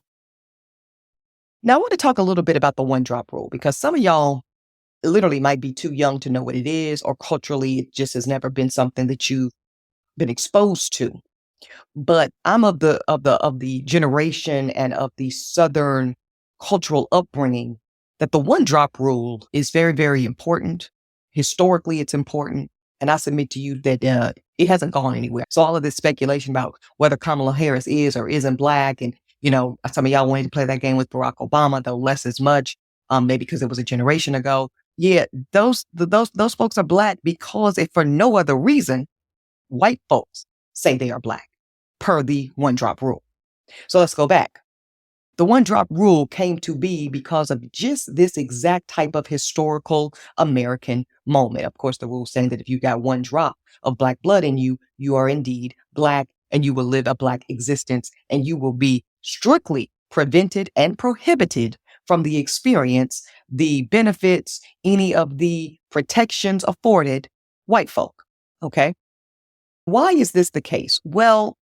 Now, I want to talk a little bit about the one drop rule because some of y'all literally might be too young to know what it is, or culturally, it just has never been something that you've been exposed to. But I'm of the generation and of the Southern cultural upbringing that the one drop rule is very, very important. Historically, it's important. And I submit to you that it hasn't gone anywhere. So all of this speculation about whether Kamala Harris is or isn't Black, and some of y'all wanted to play that game with Barack Obama, though less as much, maybe because it was a generation ago. Yeah, those folks are Black because if for no other reason, white folks say they are Black per the one drop rule. So let's go back. The one drop rule came to be because of just this exact type of historical American moment. Of course, the rule saying that if you got one drop of Black blood in you, you are indeed Black and you will live a Black existence and you will be strictly prevented and prohibited from the experience, the benefits, any of the protections afforded white folk. Okay. Why is this the case? Well,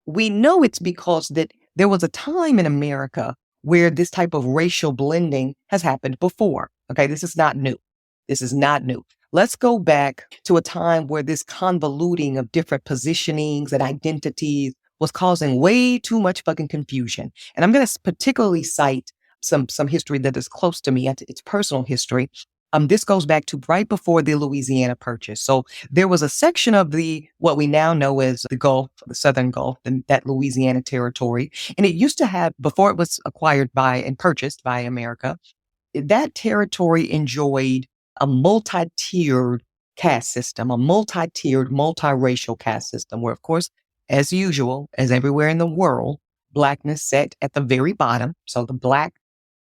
we know it's because that there was a time in America where this type of racial blending has happened before. Okay. This is not new. This is not new. Let's go back to a time where this convoluting of different positionings and identities was causing way too much fucking confusion. And I'm going to particularly cite some history that is close to me. It's personal history. This goes back to right before the Louisiana Purchase. So there was a section of what we now know as the Gulf, the Southern Gulf, that Louisiana territory. And it used to have, before it was acquired by and purchased by America, that territory enjoyed a multi-tiered caste system, a multi-tiered, multiracial caste system where, of course, as usual, as everywhere in the world, Blackness sat at the very bottom. So the Black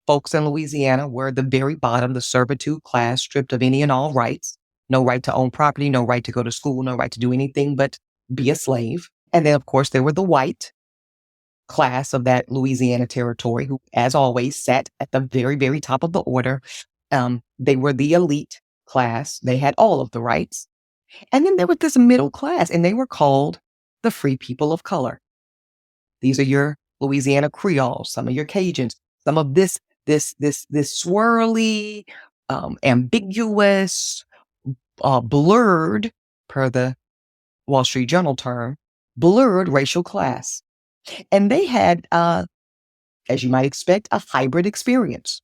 folks in Louisiana were the very bottom, the servitude class, stripped of any and all rights. No right to own property, no right to go to school, no right to do anything but be a slave. And then, of course, there were the white class of that Louisiana territory who, as always, sat at the very, very top of the order. They were the elite class. They had all of the rights. And then there was this middle class, and they were called the free people of color. These are your Louisiana Creoles, some of your Cajuns, some of this swirly, ambiguous, blurred, per the Wall Street Journal term, blurred racial class. And they had, as you might expect, a hybrid experience.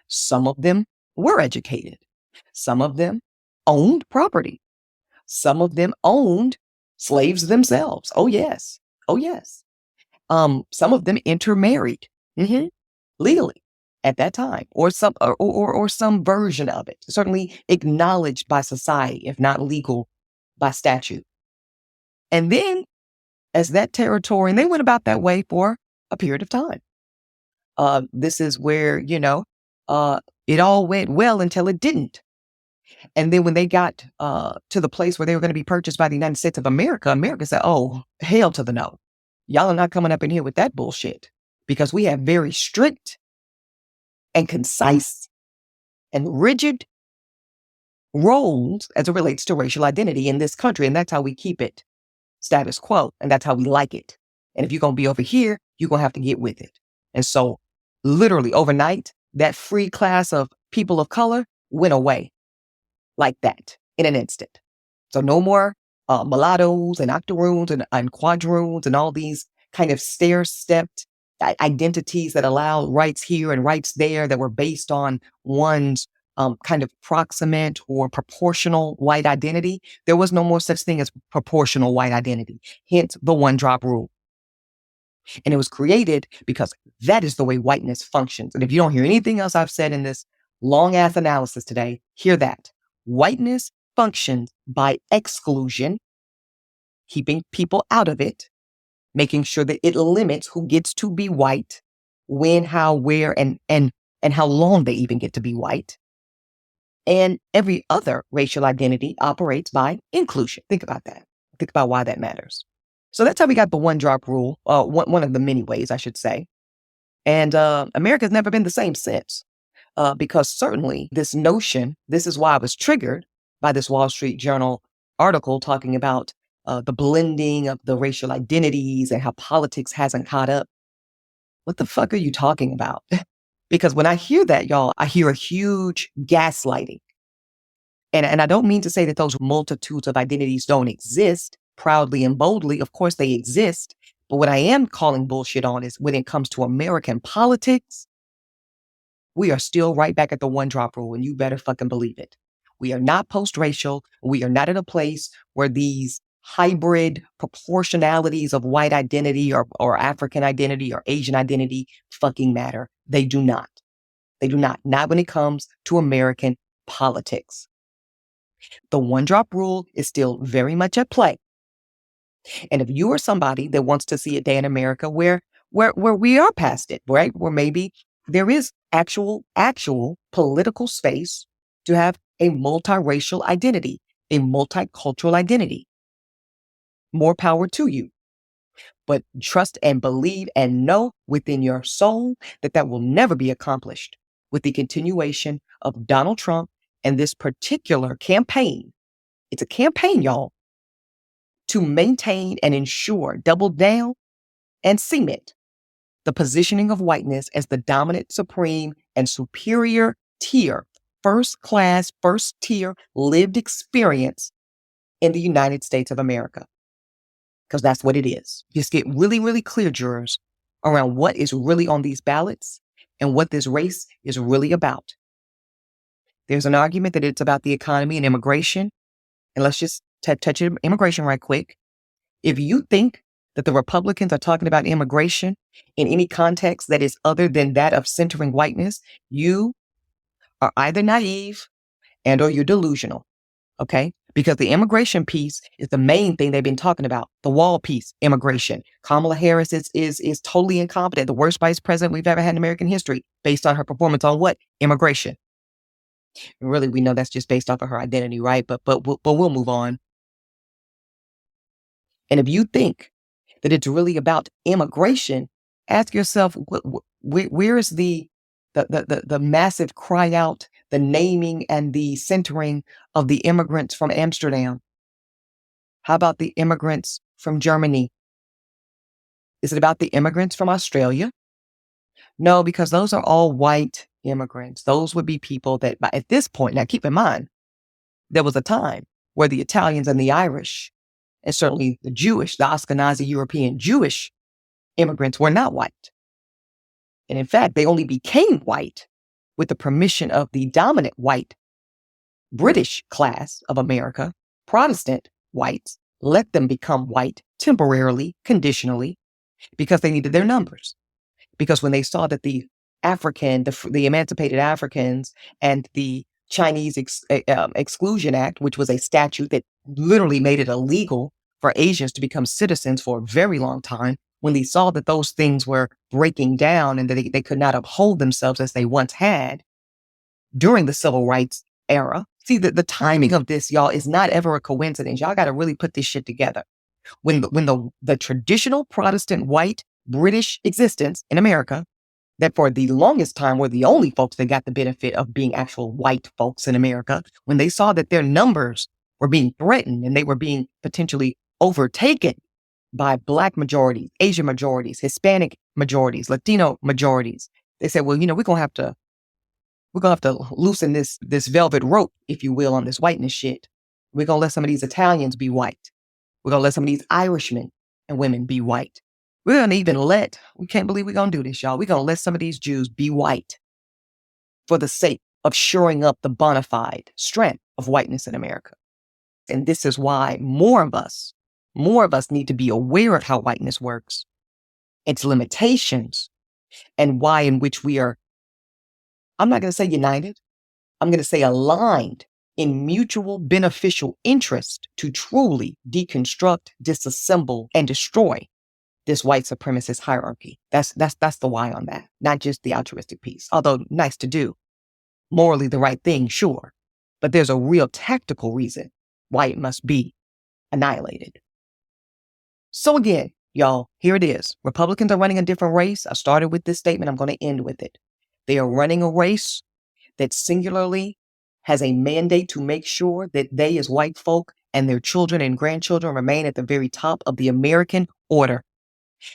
Some of them were educated. Some of them owned property. Some of them owned slaves themselves. Oh, yes. Oh, yes. Some of them intermarried legally at that time, or some version of it, certainly acknowledged by society, if not legal by statute. And then as that territory, and they went about that way for a period of time. This is where, it all went well until it didn't. And then when they got to the place where they were going to be purchased by the United States of America, America said, oh, hell to the no. Y'all are not coming up in here with that bullshit, because we have very strict and concise and rigid roles as it relates to racial identity in this country. And that's how we keep it status quo. And that's how we like it. And if you're going to be over here, you're going to have to get with it. And so literally overnight, that free class of people of color went away like that in an instant. So no more mulattoes and octoroons and quadroons and all these kind of stair-stepped identities that allow rights here and rights there that were based on one's kind of proximate or proportional white identity. There was no more such thing as proportional white identity, hence the one-drop rule. And it was created because that is the way whiteness functions. And if you don't hear anything else I've said in this long-ass analysis today, hear that. Whiteness functions by exclusion, keeping people out of it, making sure that it limits who gets to be white, when, how, where, and how long they even get to be white. And every other racial identity operates by inclusion. Think about that. Think about why that matters. So that's how we got the one-drop rule, one of the many ways, I should say. And America's never been the same since. Because certainly this notion, this is why I was triggered by this Wall Street Journal article talking about the blending of the racial identities and how politics hasn't caught up. What the fuck are you talking about? Because when I hear that, y'all, I hear a huge gaslighting. And I don't mean to say that those multitudes of identities don't exist proudly and boldly. Of course they exist. But what I am calling bullshit on is when it comes to American politics, we are still right back at the one-drop rule, and you better fucking believe it. We are not post-racial. We are not at a place where these hybrid proportionalities of white identity or African identity or Asian identity fucking matter. They do not. They do not. Not when it comes to American politics. The one-drop rule is still very much at play. And if you are somebody that wants to see a day in America where we are past it, right? Where maybe there is actual political space to have a multiracial identity, a multicultural identity. More power to you. But trust and believe and know within your soul that will never be accomplished with the continuation of Donald Trump and this particular campaign. It's a campaign, y'all, to maintain and ensure, double down and cement the positioning of whiteness as the dominant, supreme, and superior tier, first class, first tier lived experience in the United States of America. Because that's what it is. Just get really, really clear, jurors, around what is really on these ballots and what this race is really about. There's an argument that it's about the economy and immigration. And let's just touch immigration right quick. If you think that the Republicans are talking about immigration in any context that is other than that of centering whiteness, you are either naive or you're delusional. Okay? Because the immigration piece is the main thing they've been talking about. The wall piece, immigration. Kamala Harris is totally incompetent. The worst vice president we've ever had in American history based on her performance on what? Immigration. Really, we know that's just based off of her identity, right? But we'll move on. And if you think that it's really about immigration, ask yourself, where is the massive cry out, the naming and the centering of the immigrants from Amsterdam? How about the immigrants from Germany? Is it about the immigrants from Australia? No, because those are all white immigrants. Those would be people that at this point, now keep in mind, there was a time where the Italians and the Irish, and certainly the Jewish, the Ashkenazi European Jewish immigrants were not white. And in fact, they only became white with the permission of the dominant white British class of America. Protestant whites let them become white temporarily, conditionally, because they needed their numbers. Because when they saw that the emancipated Africans and the Chinese Exclusion Act, which was a statute that literally made it illegal for Asians to become citizens for a very long time, when they saw that those things were breaking down and that they could not uphold themselves as they once had during the civil rights era. See, the timing of this, y'all, is not ever a coincidence. Y'all got to really put this shit together. When the traditional Protestant white British existence in America, that for the longest time were the only folks that got the benefit of being actual white folks in America, when they saw that their numbers were being threatened and they were being potentially overtaken by Black majorities, Asian majorities, Hispanic majorities, Latino majorities, they said, well, we're gonna have to loosen this velvet rope, if you will, on this whiteness shit. We're gonna let some of these Italians be white. We're gonna let some of these Irishmen and women be white. We're going to even we can't believe we're going to do this, y'all. We're going to let some of these Jews be white for the sake of shoring up the bona fide strength of whiteness in America. And this is why more of us need to be aware of how whiteness works, its limitations, and why in which we are, I'm not going to say united, I'm going to say aligned in mutual beneficial interest to truly deconstruct, disassemble, and destroy this white supremacist hierarchy. That's the why on that, not just the altruistic piece, although nice to do. Morally the right thing, sure. But there's a real tactical reason why it must be annihilated. So again, y'all, here it is. Republicans are running a different race. I started with this statement. I'm going to end with it. They are running a race that singularly has a mandate to make sure that they as white folk and their children and grandchildren remain at the very top of the American order.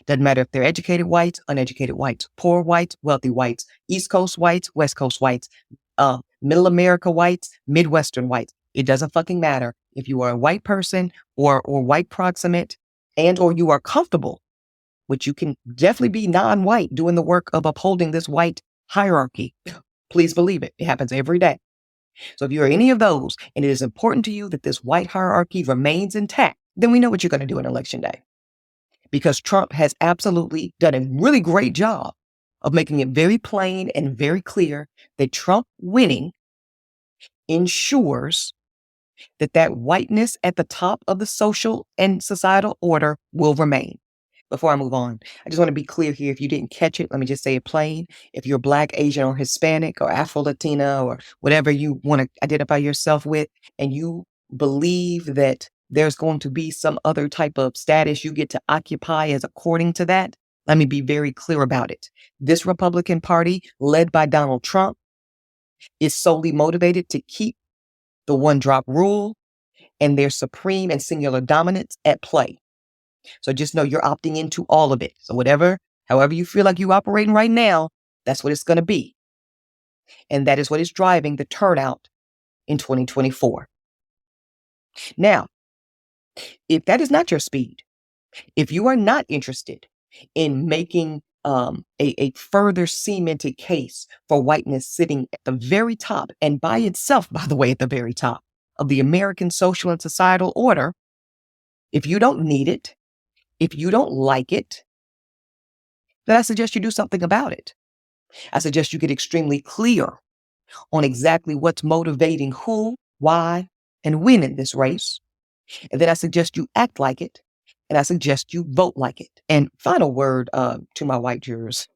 Doesn't matter if they're educated whites, uneducated whites, poor whites, wealthy whites, East Coast whites, West Coast whites, Middle America whites, Midwestern whites. It doesn't fucking matter if you are a white person or white proximate and or you are comfortable, which you can definitely be non-white doing the work of upholding this white hierarchy. Please believe it. It happens every day. So if you're any of those and it is important to you that this white hierarchy remains intact, then we know what you're going to do on Election Day. Because Trump has absolutely done a really great job of making it very plain and very clear that Trump winning ensures that whiteness at the top of the social and societal order will remain. Before I move on, I just want to be clear here. If you didn't catch it, let me just say it plain. If you're Black, Asian, or Hispanic, or Afro-Latina, or whatever you want to identify yourself with, and you believe that there's going to be some other type of status you get to occupy as according to that, let me be very clear about it. This Republican Party, led by Donald Trump, is solely motivated to keep the one-drop rule and their supreme and singular dominance at play. So just know you're opting into all of it. So however you feel like you're operating right now, that's what it's going to be. And that is what is driving the turnout in 2024. Now, if that is not your speed, if you are not interested in making a further cemented case for whiteness sitting at the very top, and by itself, by the way, at the very top of the American social and societal order, if you don't need it, if you don't like it, then I suggest you do something about it. I suggest you get extremely clear on exactly what's motivating who, why, and when in this race. And then I suggest you act like it. And I suggest you vote like it. And final word to my white jurors,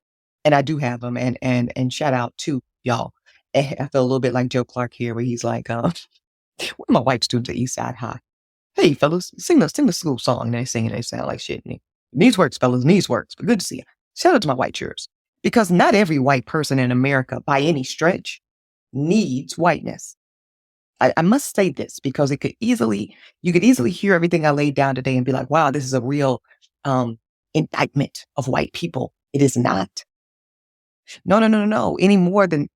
and I do have them, and shout out to y'all. And I feel a little bit like Joe Clark here, where he's like, one of my white students at Eastside High. Hey, fellas, sing the school song. And they sing it, they sound like shit. Needs works, fellas, needs works. But good to see you. Shout out to my white jurors. Because not every white person in America, by any stretch, needs whiteness. I must say this because you could easily hear everything I laid down today and be like, wow, this is a real indictment of white people. It is not. No. Any more than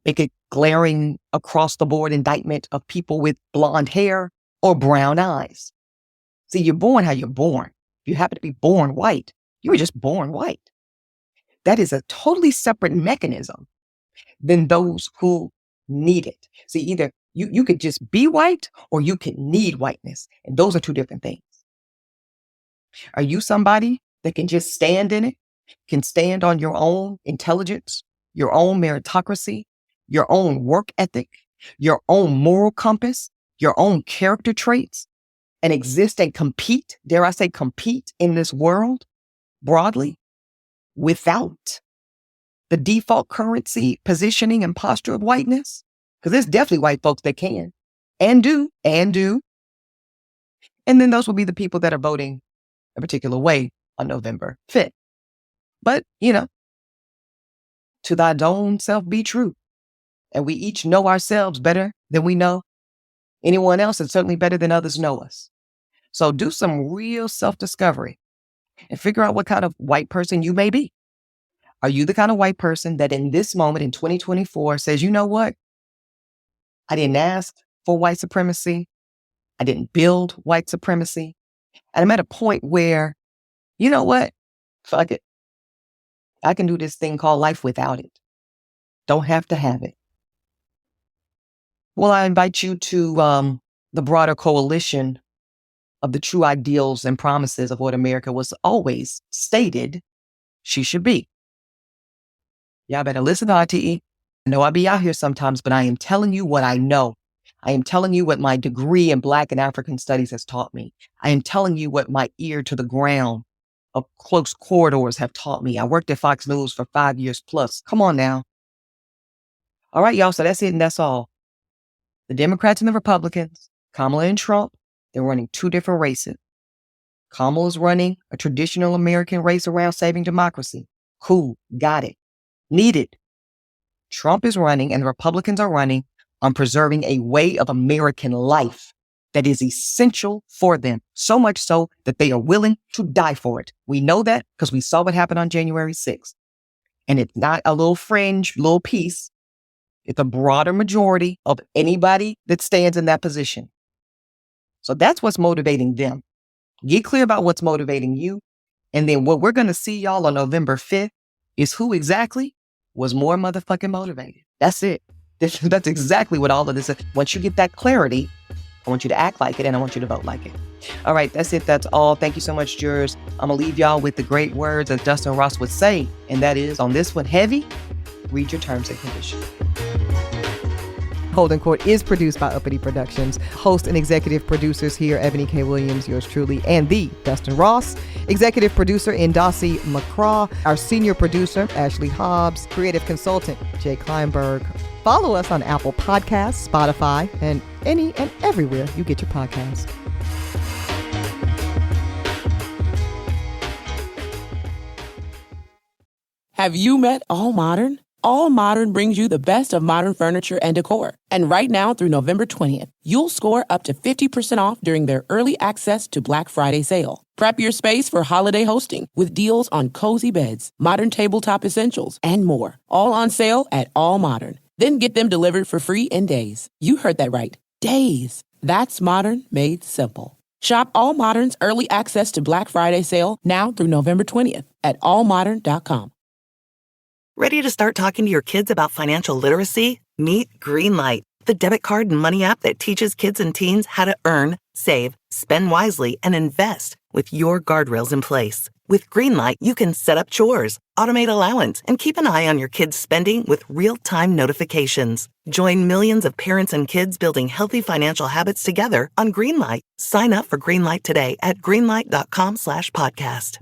make a glaring across the board indictment of people with blonde hair or brown eyes. See, you're born how you're born. If you happen to be born white, you were just born white. That is a totally separate mechanism than those who need it. See, either you could just be white or you could need whiteness. And those are two different things. Are you somebody that can just stand in it, can stand on your own intelligence, your own meritocracy, your own work ethic, your own moral compass, your own character traits, and exist and compete, dare I say compete in this world broadly without the default currency, positioning, and posture of whiteness? Because there's definitely white folks that can and do. And then those will be the people that are voting a particular way on November 5th. But, to thy own self be true. And we each know ourselves better than we know anyone else, and certainly better than others know us. So do some real self-discovery and figure out what kind of white person you may be. Are you the kind of white person that in this moment in 2024 says, you know what? I didn't ask for white supremacy. I didn't build white supremacy. And I'm at a point where, you know what? Fuck it. I can do this thing called life without it. Don't have to have it. Well, I invite you to the broader coalition of the true ideals and promises of what America was always stated she should be. Y'all better listen to RTE. I know I be out here sometimes, but I am telling you what I know. I am telling you what my degree in Black and African studies has taught me. I am telling you what my ear to the ground of close corridors have taught me. I worked at Fox News for 5 years plus. Come on now. All right, y'all. So that's it and that's all. The Democrats and the Republicans, Kamala and Trump, they're running two different races. Kamala's running a traditional American race around saving democracy. Cool. Got it. Needed. Trump is running and the Republicans are running on preserving a way of American life that is essential for them. So much so that they are willing to die for it. We know that because we saw what happened on January 6th. And it's not a little fringe, little piece. It's a broader majority of anybody that stands in that position. So that's what's motivating them. Get clear about what's motivating you. And then what we're going to see y'all on November 5th is who exactly was more motherfucking motivated. That's it. That's exactly what all of this is. Once you get that clarity, I want you to act like it and I want you to vote like it. All right, that's it. That's all. Thank you so much, jurors. I'm going to leave y'all with the great words as Dustin Ross would say, and that is, on this one, heavy, read your terms and conditions. Holding Court is produced by Uppity Productions. Host and executive producers here, Eboni K. Williams, yours truly, and the Dustin Ross. Executive producer in Dossie, McCraw. Our senior producer, Ashley Hobbs. Creative consultant, Jay Kleinberg. Follow us on Apple Podcasts, Spotify, and any and everywhere you get your podcasts. Have you met All Modern? All Modern brings you the best of modern furniture and decor. And right now through November 20th, you'll score up to 50% off during their early access to Black Friday sale. Prep your space for holiday hosting with deals on cozy beds, modern tabletop essentials, and more. All on sale at All Modern. Then get them delivered for free in days. You heard that right. Days. That's modern made simple. Shop All Modern's early access to Black Friday sale now through November 20th at allmodern.com. Ready to start talking to your kids about financial literacy? Meet Greenlight, the debit card and money app that teaches kids and teens how to earn, save, spend wisely, and invest with your guardrails in place. With Greenlight, you can set up chores, automate allowance, and keep an eye on your kids' spending with real-time notifications. Join millions of parents and kids building healthy financial habits together on Greenlight. Sign up for Greenlight today at greenlight.com/podcast.